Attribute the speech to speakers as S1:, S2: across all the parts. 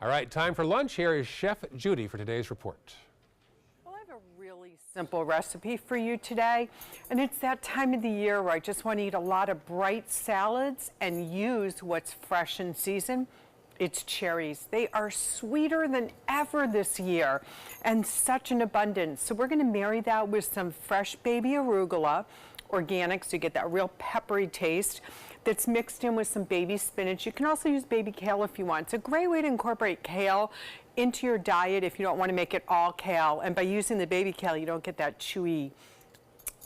S1: All right, time for lunch. Here is Chef Judi for today's report.
S2: Well, I have a really simple recipe for you today, and it's that time of the year where I just want to eat a lot of bright salads and use what's fresh in season. It's cherries. They are sweeter than ever this year and such an abundance. So we're going to marry that with some fresh baby arugula, organic, so you get that real peppery taste that's mixed in with some baby spinach. You can also use baby kale if you want. It's a great way to incorporate kale into your diet if you don't want to make it all kale. And by using the baby kale, you don't get that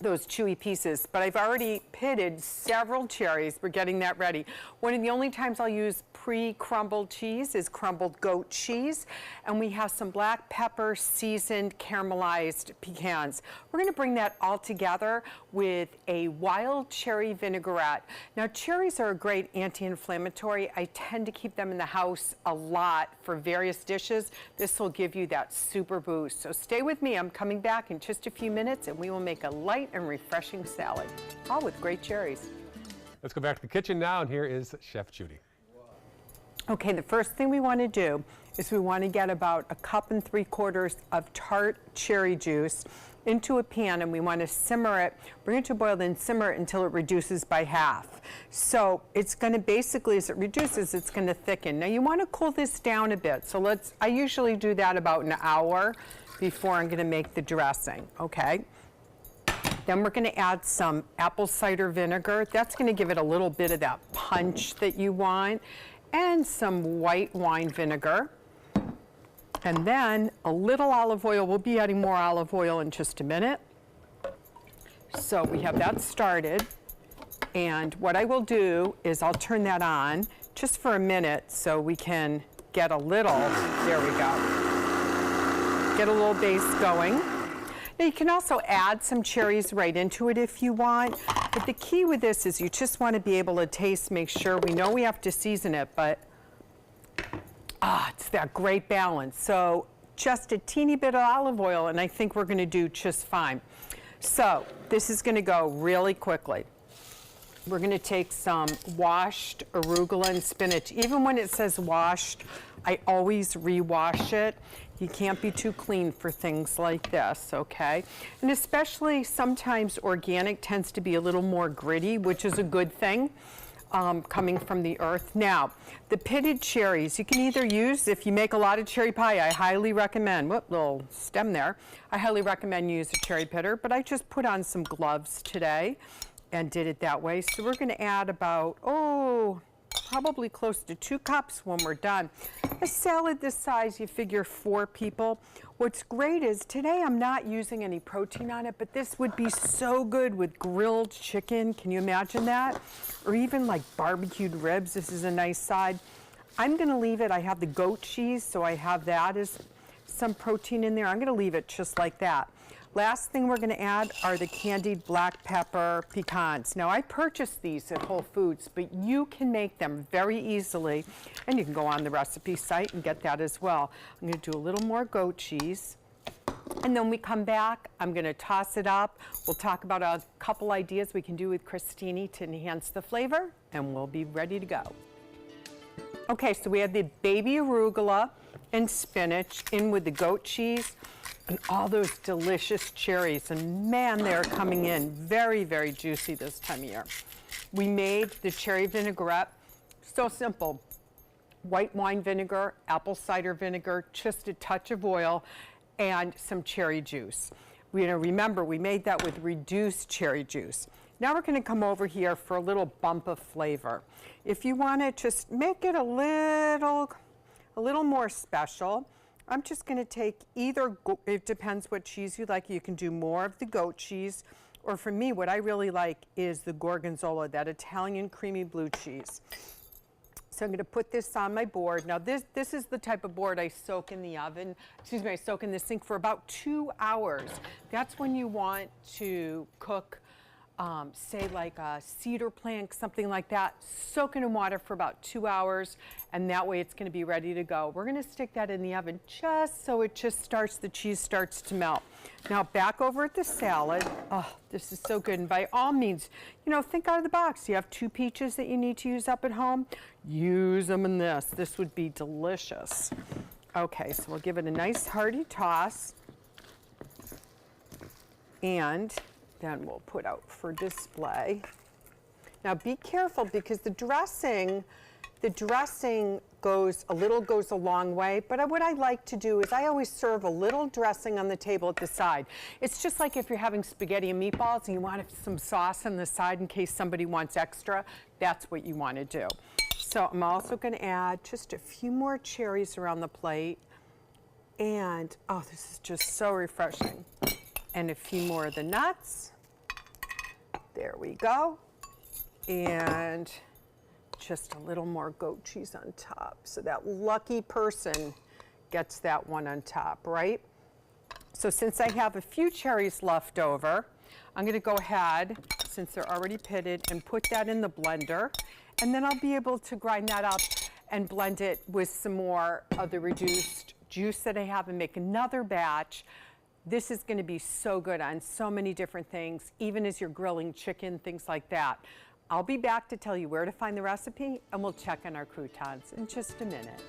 S2: those chewy pieces. But I've already pitted several cherries. We're getting that ready. One of the only times I'll use pre-crumbled cheese is crumbled goat cheese. And we have some black pepper seasoned caramelized pecans. We're gonna bring that all together with a wild cherry vinaigrette. Now cherries are a great anti-inflammatory. I tend to keep them in the house a lot for various dishes. This will give you that super boost. So stay with me, I'm coming back in just a few minutes and we will make a light and refreshing salad, all with great cherries.
S1: Let's go back to the kitchen now, and here is Chef Judi.
S2: Okay, the first thing we want to do is we want to get about 1 3/4 cups of tart cherry juice into a pan, and we want to simmer it, bring it to a boil, then simmer it until it reduces by half. So it's going to basically, as it reduces, it's going to thicken. Now you want to cool this down a bit. So I usually do that about an hour before I'm going to make the dressing, okay? Then we're going to add some apple cider vinegar. That's going to give it a little bit of that punch that you want. And some white wine vinegar. And then a little olive oil. We'll be adding more olive oil in just a minute. So we have that started. And what I will do is I'll turn that on just for a minute so we can get a little, there we go, get a little base going. Now you can also add some cherries right into it if you want, but the key with this is you just want to be able to taste, make sure, we know we have to season it, but it's that great balance. So just a teeny bit of olive oil and I think we're going to do just fine. So this is going to go really quickly. We're going to take some washed arugula and spinach. Even when it says washed, I always rewash it. You can't be too clean for things like this, okay? And especially sometimes organic tends to be a little more gritty, which is a good thing coming from the earth. Now, the pitted cherries, you can either use, if you make a lot of cherry pie, I highly recommend, whoop, little stem there. I highly recommend you use a cherry pitter, but I just put on some gloves today and did it that way. So we're gonna add about, probably close to 2 cups when we're done. A salad this size, you figure 4 people. What's great is today I'm not using any protein on it, but this would be so good with grilled chicken. Can you imagine that? Or even like barbecued ribs. This is a nice side. I'm gonna leave it, I have the goat cheese, so I have that as some protein in there. I'm gonna leave it just like that. Last thing we're going to add are the candied black pepper pecans. Now I purchased these at Whole Foods, but you can make them very easily, and you can go on the recipe site and get that as well. I'm going to do a little more goat cheese, and then when we come back, I'm going to toss it up. We'll talk about a couple ideas we can do with crostini to enhance the flavor, and we'll be ready to go. Okay, so we have the baby arugula and spinach in with the goat cheese and all those delicious cherries, and man, they're coming in very, very juicy this time of year. We made the cherry vinaigrette, so simple. White wine vinegar, apple cider vinegar, just a touch of oil, and some cherry juice. Remember, we made that with reduced cherry juice. Now we're gonna come over here for a little bump of flavor. If you wanna just make it a little more special, I'm just going to take either, it depends what cheese you like. You can do more of the goat cheese, or for me, what I really like is the gorgonzola, that Italian creamy blue cheese. So I'm going to put this on my board. Now this is the type of board I soak in the oven, I soak in the sink for about 2 hours. That's when you want to cook say like a cedar plank, something like that, soak it in water for about 2 hours, and that way it's gonna be ready to go. We're gonna stick that in the oven just so the cheese starts to melt. Now back over at the salad. Oh, this is so good, and by all means, you know, think out of the box. You have 2 peaches that you need to use up at home, use them in this. This would be delicious. Okay, so we'll give it a nice hearty toss, and then we'll put out for display. Now be careful because the dressing goes a long way, but what I like to do is I always serve a little dressing on the table at the side. It's just like if you're having spaghetti and meatballs and you want some sauce on the side in case somebody wants extra, that's what you want to do. So I'm also going to add just a few more cherries around the plate, and oh, this is just so refreshing. And a few more of the nuts. There we go. And just a little more goat cheese on top. So that lucky person gets that one on top, right? So since I have a few cherries left over, I'm gonna go ahead, since they're already pitted, and put that in the blender. And then I'll be able to grind that up and blend it with some more of the reduced juice that I have and make another batch. This is going to be so good on so many different things, even as you're grilling chicken, things like that. I'll be back to tell you where to find the recipe, and we'll check on our croutons in just a minute.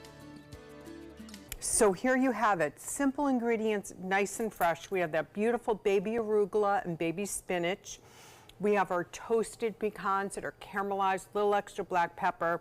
S2: So here you have it, simple ingredients, nice and fresh. We have that beautiful baby arugula and baby spinach. We have our toasted pecans that are caramelized, a little extra black pepper,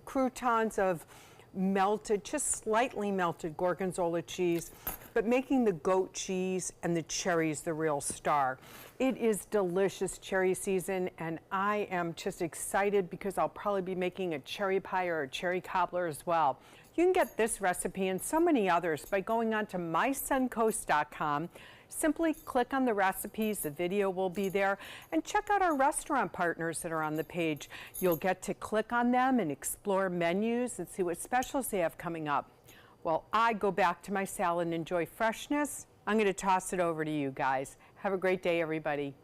S2: croutons of melted, just slightly melted gorgonzola cheese, but making the goat cheese and the cherries the real star. It is delicious cherry season, and I am just excited because I'll probably be making a cherry pie or a cherry cobbler as well. You can get this recipe and so many others by going on to mysuncoast.com. Simply click on the recipes, the video will be there, and check out our restaurant partners that are on the page. You'll get to click on them and explore menus and see what specials they have coming up. While I go back to my salad and enjoy freshness, I'm going to toss it over to you guys. Have a great day, everybody.